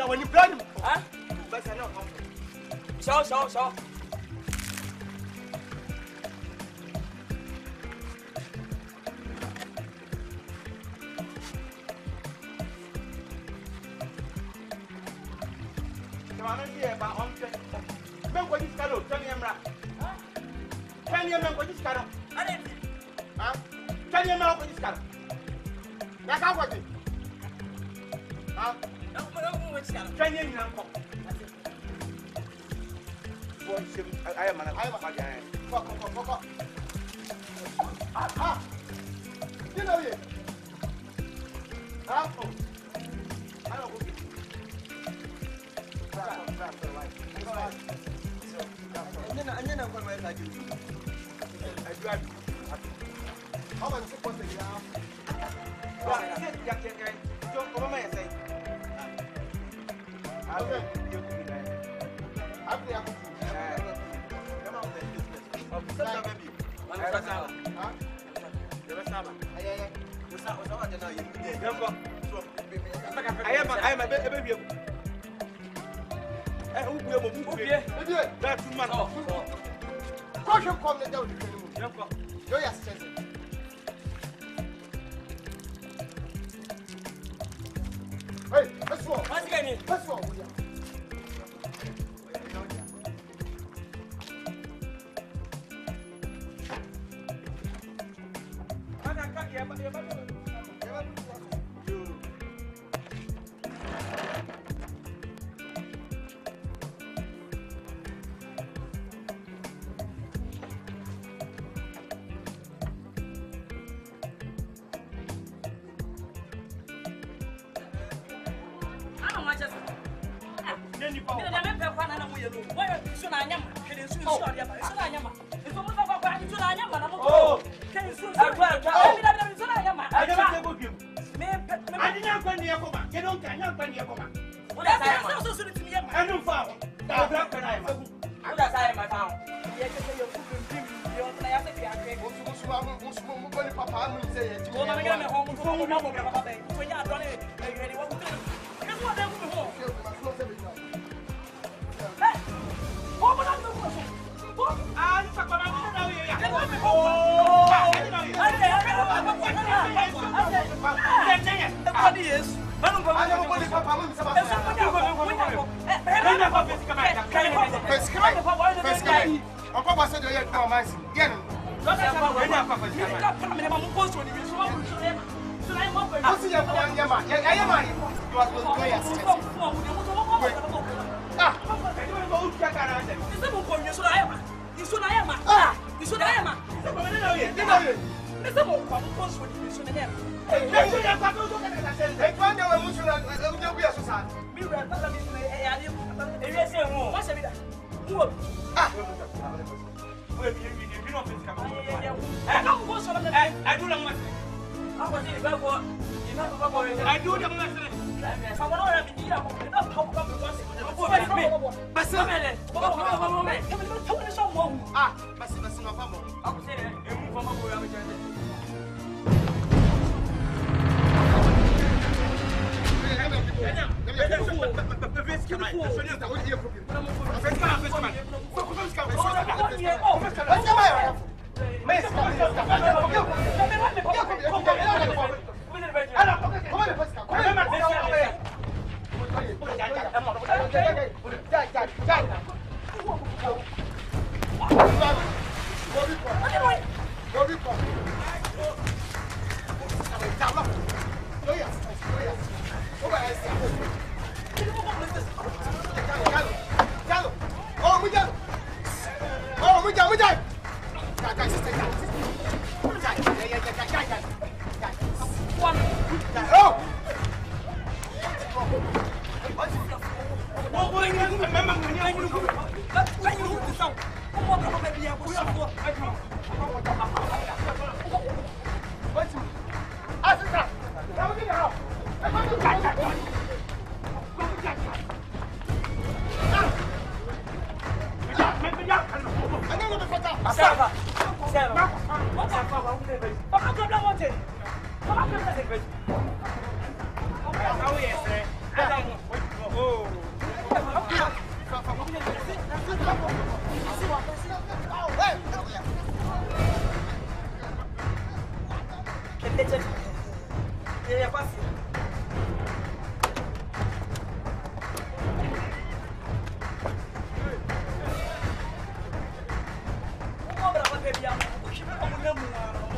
ya wani plan ha ba sa na ko so Kama nje ba on pe. Men ko dis kalo tan yemra. Tan yemra ko dis kalo. ade Ha? Tan yemra ko dis kalo. Na ka ko ti. Ha? mo wechikala Tan yemra ko. Bo se aya mana aya ma ja. Ko. Ah. Dino ye. Ha? Ano ko. Anyana kwa mai kaji. Ajua. Hawa ni kwa sababu ya. Ya. Jo kwa mama ya sai. Awe ndio kuna. Hapo ya kufu. Kama mna business. Sasa baby. Wana sawa. Ha? Ndio sawa. Ayaya. Usawa jana yimide. Yambo. Ayama baby. Ubie mo ubie. Ubie. Da tu man. Ko hwe kom na dawo dikani mu. Yako. Yo ya stress. Hey, let's go. masigani Let's go. Ana kaki ya ba. Oh. ya kwasi. Ko berapa dia biang? Ko shi ba mun nan mu.